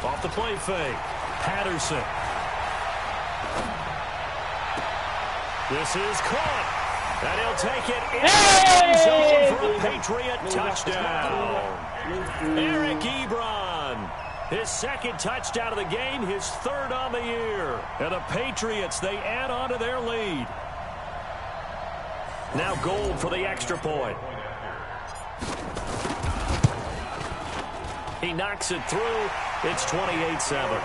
Off the play fake. Patterson. This is caught. And he'll take it in the end zone for a Patriot touchdown. Eric Ebron. His second touchdown of the game, his third on the year. And the Patriots, they add on to their lead. Now Gold for the extra point. He knocks it through. It's 28-7.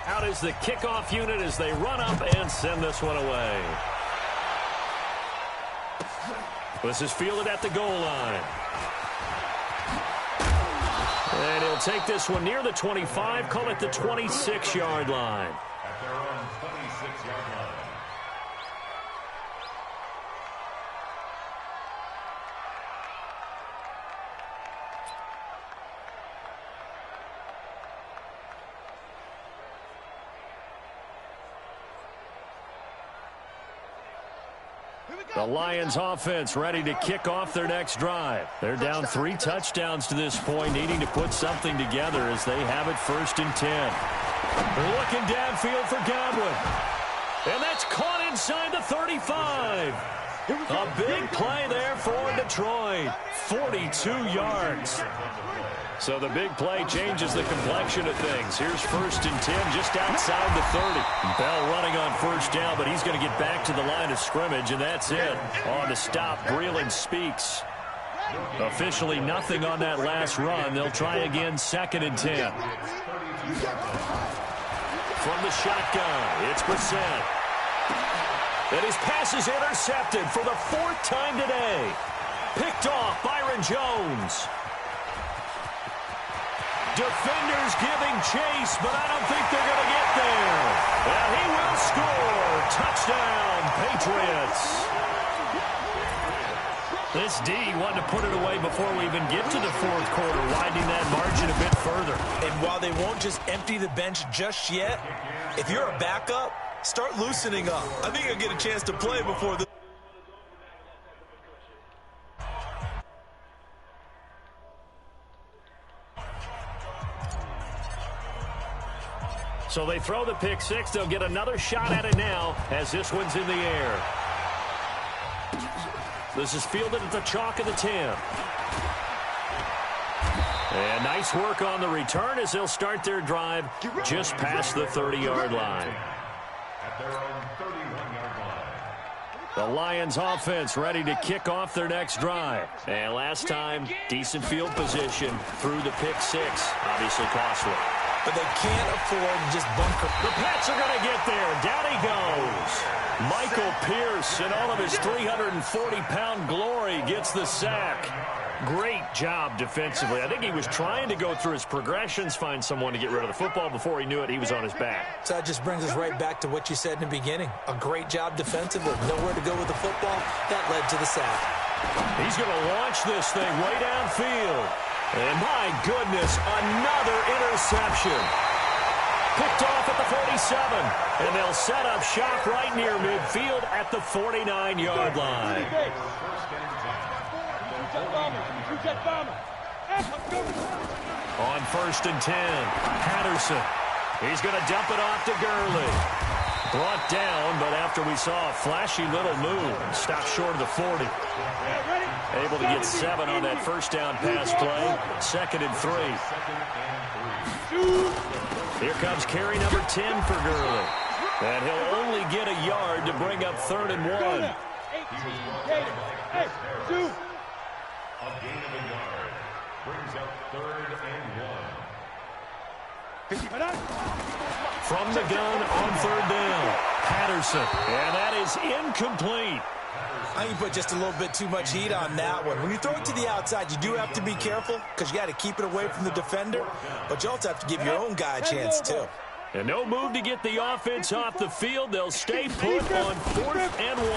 Out is the kickoff unit as they run up and send this one away. This is fielded at the goal line. And he'll take this one near the 25, call it the 26-yard line. At their own 26-yard line. The Lions offense ready to kick off their next drive. They're down 3 touchdowns to this point, needing to put something together as they have it 1st and 10. They're looking downfield for Godwin. And that's caught inside the 35. A big play there for Detroit. 42 yards. So the big play changes the complexion of things. Here's 1st and 10 just outside the 30. Bell running on 1st down, but he's going to get back to the line of scrimmage, and that's it. On the stop, Breeland speaks. Officially nothing on that last run. They'll try again 2nd and 10. From the shotgun, it's Brissett. And his pass is intercepted for the 4th time today. Picked off Byron Jones. Defenders giving chase, but I don't think they're going to get there. And he will score. Touchdown, Patriots. This D wanted to put it away before we even get to the 4th quarter, widening that margin a bit further. And while they won't just empty the bench just yet, if you're a backup, start loosening up. I think you'll get a chance to play before the... So they throw the pick 6. They'll get another shot at it now as this one's in the air. This is fielded at the chalk of the 10. And nice work on the return as they'll start their drive just past the 30-yard line. At their own 31-yard line. The Lions offense ready to kick off their next drive. And last time, decent field position through the pick 6. Obviously costly. But they can't afford to just bunker. The Pats are going to get there. Down he goes. Michael Pierce, in all of his 340-pound glory, gets the sack. Great job defensively. I think he was trying to go through his progressions, find someone to get rid of the football. Before he knew it, he was on his back. So that just brings us right back to what you said in the beginning. A great job defensively. Nowhere to go with the football. That led to the sack. He's going to launch this thing way downfield. And my goodness, another interception. Picked off at the 47. And they'll set up shop right near midfield at the 49-yard line. On 1st and 10, Patterson. He's going to dump it off to Gurley. Brought down, but after we saw a flashy little move, stopped short of the 40. Able to get 7 on that 1st down pass play. 2nd and 3. Here comes carry number 10 for Gurley. And he'll only get a yard to bring up 3rd and 1. A gain of a yard brings up 3rd and 1. From the gun on 3rd down, Patterson. And that is incomplete. I think you put just a little bit too much heat on that one. When you throw it to the outside, you do have to be careful because you got to keep it away from the defender, but you also have to give your own guy a chance too. And no move to get the offense off the field. They'll stay put on 4th and 1.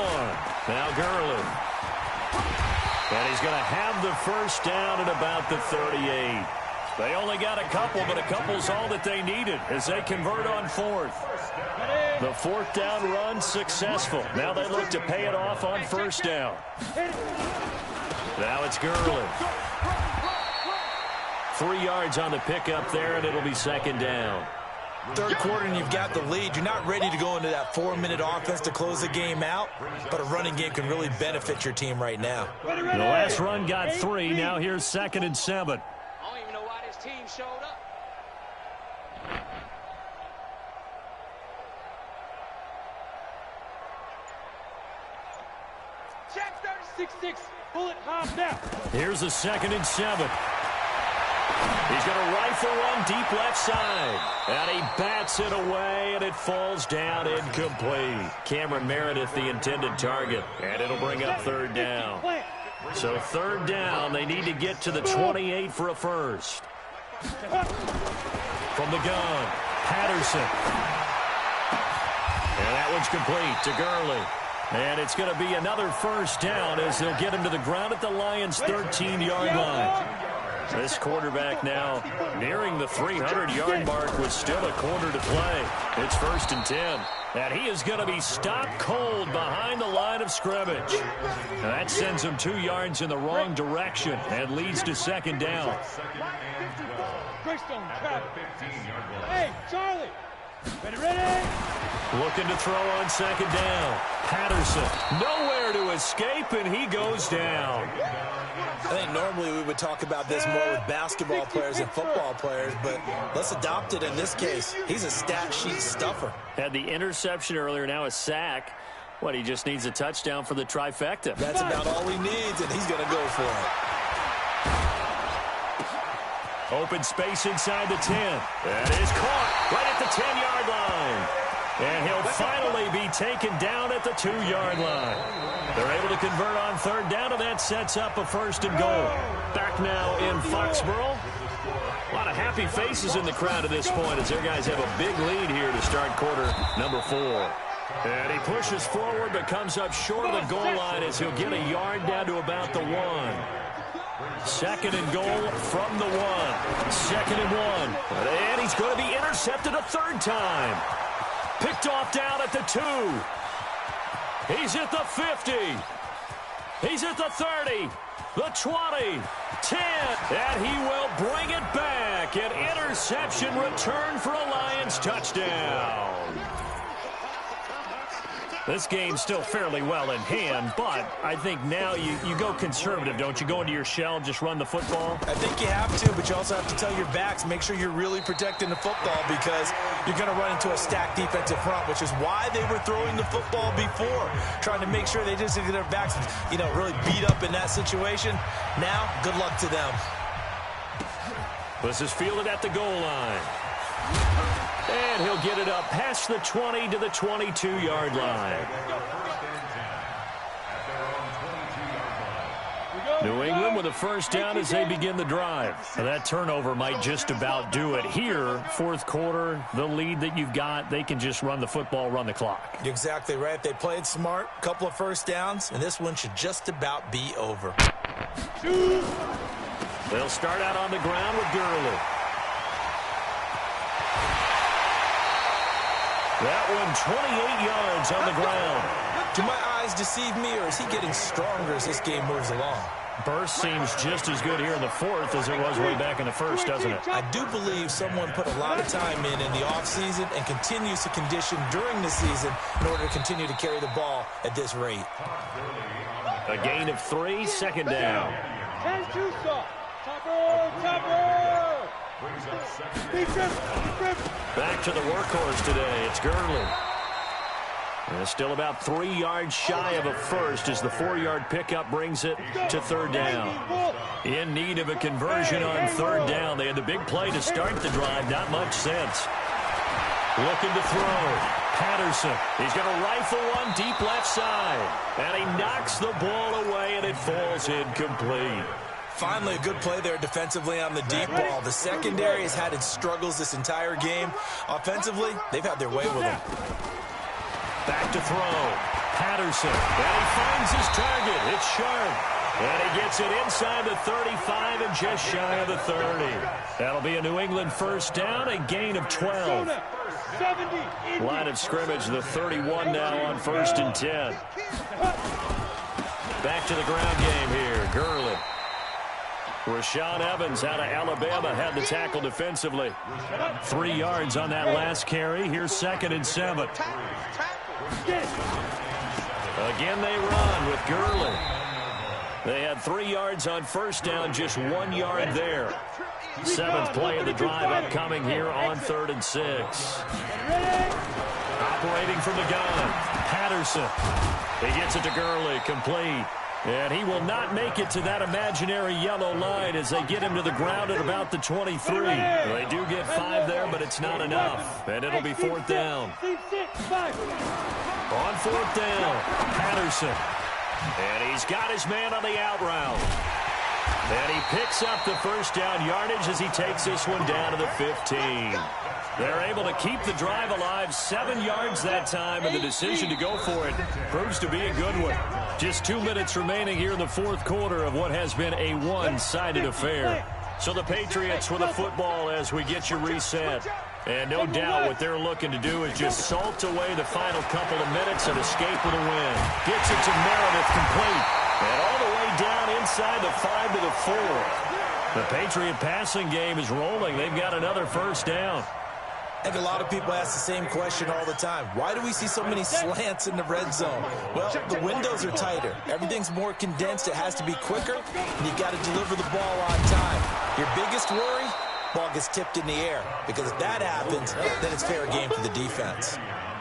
Now Gurley. And he's going to have the first down at about the 38. They only got a couple, but a couple's all that they needed as they convert on fourth. The fourth down run successful. Now they look to pay it off on first down. Now it's Gurley. 3 yards on the pickup there, and it'll be second down. Third quarter and you've got the lead. You're not ready to go into that 4-minute offense to close the game out, but a running game can really benefit your team right now. The last run got 3. Now here's 2nd and 7. I don't even know why this team showed up. Check 36-6. Bullet hop now. Here's a 2nd and 7. He's going to rifle one deep left side. And he bats it away, and it falls down incomplete. Cameron Meredith, the intended target. And it'll bring up third down. So third down, they need to get to the 28 for a first. From the gun, Patterson. And that one's complete to Gurley. And it's going to be another first down as they'll get him to the ground at the Lions' 13-yard line. This quarterback now nearing the 300-yard mark with still a quarter to play. It's 1st and 10. And he is going to be stopped cold behind the line of scrimmage. And that sends him 2 yards in the wrong direction and leads to second down. Hey, Charlie. Ready? Looking to throw on second down. Patterson nowhere to escape, and he goes down. I think normally we would talk about this more with basketball players and football players, but let's adopt it in this case. He's a stat sheet stuffer. Had the interception earlier, now a sack. What, he just needs a touchdown for the trifecta. That's about all he needs, and he's going to go for it. Open space inside the 10. That is caught right at the 10-yard line. And he'll finally be taken down at the 2-yard line. They're able to convert on third down, and that sets up a 1st and goal. Back now in Foxborough. A lot of happy faces in the crowd at this point as their guys have a big lead here to start quarter number 4. And he pushes forward but comes up short of the goal line as he'll get a yard down to about the 1. 2nd and goal from the 1. 2nd and 1. And he's going to be intercepted a third time. Picked off down at the 2. He's at the 50. He's at the 30. The 20. 10. And he will bring it back. An interception return for a Lions touchdown. This game's still fairly well in hand, but I think now you go conservative, don't you? Go into your shell, just run the football? I think you have to, but you also have to tell your backs, make sure you're really protecting the football because you're going to run into a stacked defensive front, which is why they were throwing the football before, trying to make sure they just get their backs, really beat up in that situation. Now, good luck to them. This is fielded at the goal line. And he'll get it up past the 20 to the 22-yard line. New England with a first down as they begin the drive. Now that turnover might just about do it. Here, fourth quarter, the lead that you've got, they can just run the football, run the clock. You're exactly right. They played smart, couple of first downs, and this one should just about be over. They'll start out on the ground with Gurley. That one 28 yards on the ground. Do my eyes deceive me, or is he getting stronger as this game moves along? Burst seems just as good here in the fourth as it was way back in the first, doesn't it? I do believe someone put a lot of time in the offseason and continues to condition during the season in order to continue to carry the ball at this rate. A gain of 3, second down. Back to the workhorse today. It's Gurley. And still about 3 yards shy of a first as the 4-yard pickup brings it to third down. In need of a conversion on third down. They had the big play to start the drive. Not much sense. Looking to throw. Patterson. He's going to rifle one deep left side. And he knocks the ball away, and it falls incomplete. Finally, a good play there defensively on the deep ball. The secondary has had its struggles this entire game. Offensively, they've had their way with him. Back to throw. Patterson. And he finds his target. It's sharp. And he gets it inside the 35 and just shy of the 30. That'll be a New England first down, a gain of 12. Line of scrimmage, the 31 now on 1st and 10. Back to the ground game here. Gurley. Rashaan Evans out of Alabama had the tackle defensively. 3 yards on that last carry. Here's 2nd and 7. Again they run with Gurley. They had 3 yards on first down, just 1 yard there. 7th play of the drive upcoming here on 3rd and 6. Operating from the gun, Patterson. He gets it to Gurley, complete. And he will not make it to that imaginary yellow line as they get him to the ground at about the 23. They do get 5 there, but it's not enough. And it'll be 4th down. On 4th down, Patterson. And he's got his man on the out route. And he picks up the first down yardage as he takes this one down to the 15. They're able to keep the drive alive, 7 yards that time, and the decision to go for it proves to be a good one. Just 2 minutes remaining here in the 4th quarter of what has been a one-sided affair. So the Patriots with the football as we get you reset. And no doubt what they're looking to do is just salt away the final couple of minutes and escape with a win. Gets it to Meredith, complete. And all the way down inside the 5 to the 4. The Patriot passing game is rolling. They've got another first down. I think a lot of people ask the same question all the time. Why do we see so many slants in the red zone? Well, the windows are tighter. Everything's more condensed. It has to be quicker, and you've got to deliver the ball on time. Your biggest worry? Ball gets tipped in the air, because if that happens, then it's fair game for the defense.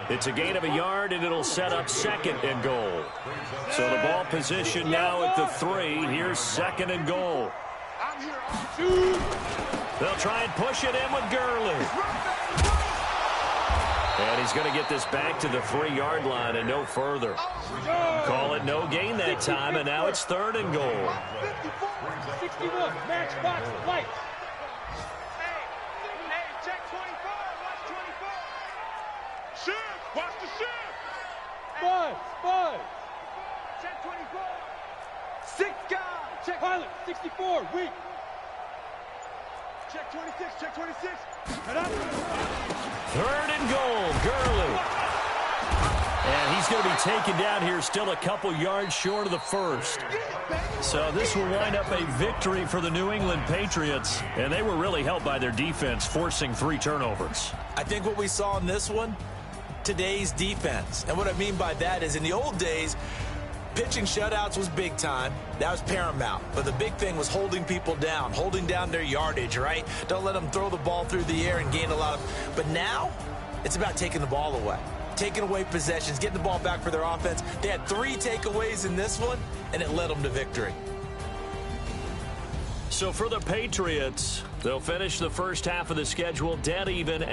It's a gain of a yard, and it'll set up 2nd and goal. So the ball position now at the 3. Here's 2nd and goal. They'll try and push it in with Gurley. And he's going to get this back to the 3-yard line and no further. Call it no gain that time, and now it's 3rd and goal. 61, matchbox lights. Check 24, watch 24. Shift, watch the shift. Spud. Check 24. 6 guys. Check pilot, 64, weak. Check 26, check 26. 3rd and goal, Gurley. And he's going to be taken down here still a couple yards short of the 1st. So this will wind up a victory for the New England Patriots. And they were really helped by their defense, forcing 3 turnovers. I think what we saw in this one, today's defense. And what I mean by that is in the old days, pitching shutouts was big time. That was paramount. But the big thing was holding people down, holding down their yardage, right? Don't let them throw the ball through the air and gain a lot of... But now, it's about taking the ball away. Taking away possessions, getting the ball back for their offense. They had 3 takeaways in this one, and it led them to victory. So for the Patriots, they'll finish the first half of the schedule dead even.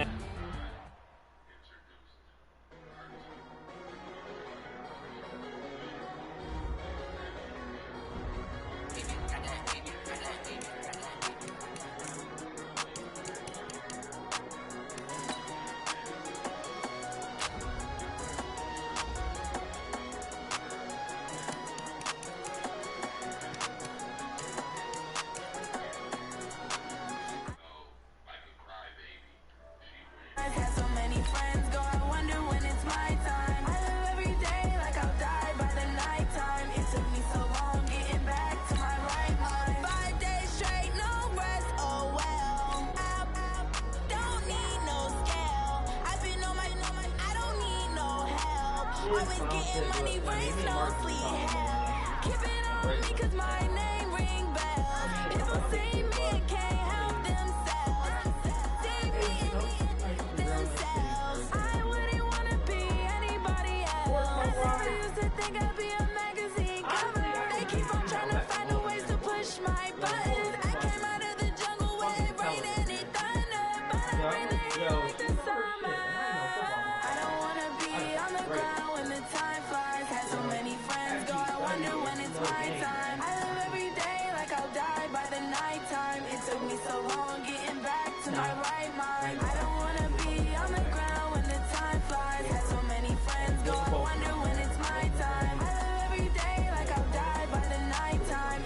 Wonder when it's my time. I live every day like I'll die by the nighttime.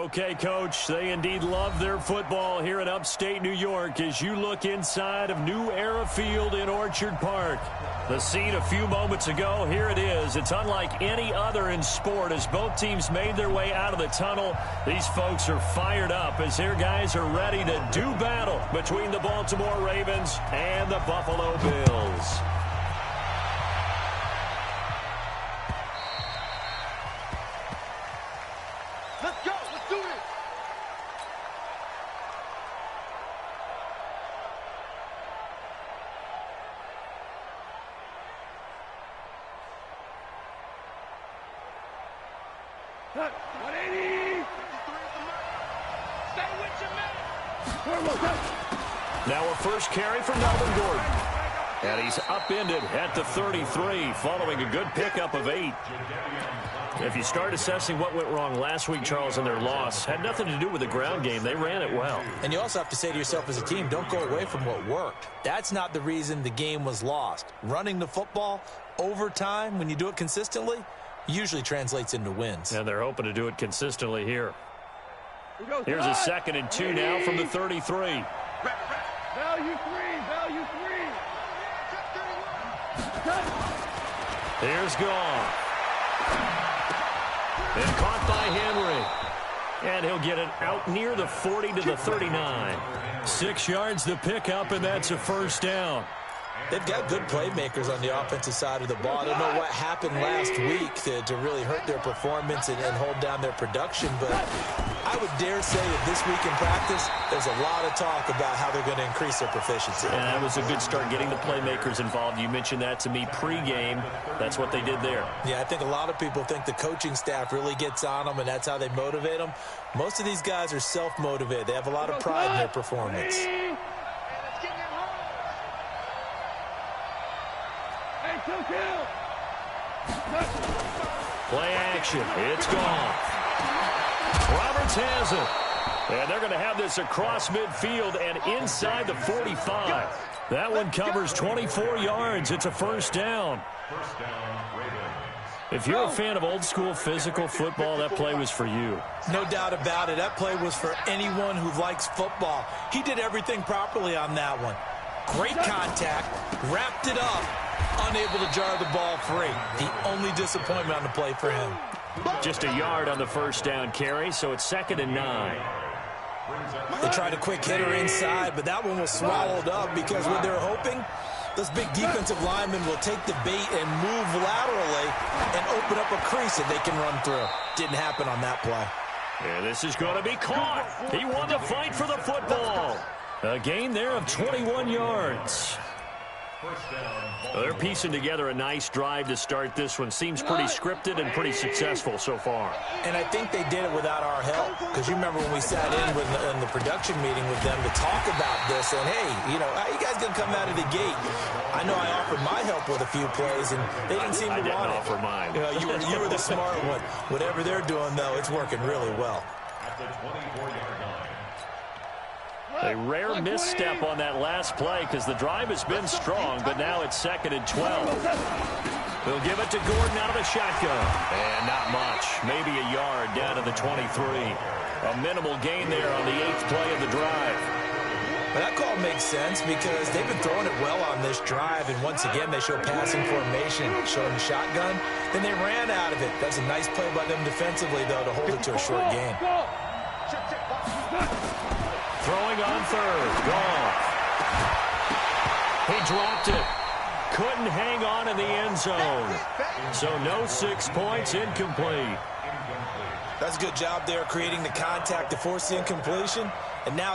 Okay, Coach, they indeed love their football here in upstate New York as you look inside of New Era Field in Orchard Park. The scene a few moments ago, here it is. It's unlike any other in sport as both teams made their way out of the tunnel. These folks are fired up as their guys are ready to do battle between the Baltimore Ravens and the Buffalo Bills. Let's go. Let's do this. Cut. 180. Stay with your man. Now a first carry from Melvin Gordon. And he's upended at the 33 following a good pickup of 8. If you start assessing what went wrong last week, Charles, in their loss, had nothing to do with the ground game. They ran it well. And you also have to say to yourself as a team, don't go away from what worked. That's not the reason the game was lost. Running the football over time, when you do it consistently, usually translates into wins. And they're hoping to do it consistently here. Here's a 2nd and 2 now from the 33. Value 3. Value 3. Here's Gone. And caught by Henry. And he'll get it out near the 40 to the 39. 6 yards the pickup, and that's a first down. They've got good playmakers on the offensive side of the ball. I don't know what happened last week to really hurt their performance and hold down their production, but I would dare say that this week in practice, there's a lot of talk about how they're going to increase their proficiency. And that was a good start getting the playmakers involved. You mentioned that to me pregame. That's what they did there. Yeah, I think a lot of people think the coaching staff really gets on them, and that's how they motivate them. Most of these guys are self-motivated. They have a lot of pride in their performance. Play action. It's gone. Roberts has it. And they're going to have this across midfield and inside the 45. That one covers 24 yards. It's a first down. First down, Ravens. If you're a fan of old-school physical football, that play was for you. No doubt about it. That play was for anyone who likes football. He did everything properly on that one. Great contact, wrapped it up, unable to jar the ball free. The only disappointment on the play for him. Just a yard on the first down carry, so it's 2nd and 9. They tried a quick hitter inside, but that one was swallowed up because what they're hoping, those big defensive linemen will take the bait and move laterally and open up a crease that they can run through. Didn't happen on that play. And this is going to be caught. He won the fight for the football. A gain there of 21 yards. They're piecing together a nice drive to start this one. Seems pretty scripted and pretty successful so far. And I think they did it without our help. Because you remember when we sat in the production meeting with them to talk about this. And, hey, you know, how you guys going to come out of the gate? I know I offered my help with a few plays, and they didn't seem to want it. I didn't offer mine. You know, you were the smart one. Whatever they're doing, though, it's working really well. At the 24-yard line. A rare misstep on that last play because the drive has been strong, but now it's 2nd and 12. They'll give it to Gordon out of the shotgun. And not much. Maybe a yard down to the 23. A minimal gain there on the 8th play of the drive. But that call makes sense because they've been throwing it well on this drive, and once again they show passing formation, showing the shotgun. Then they ran out of it. That's a nice play by them defensively, though, to hold it to a short gain. Throwing on third. Gone. He dropped it. Couldn't hang on in the end zone. So no 6 points, incomplete. That's a good job there creating the contact to force the incompletion. And now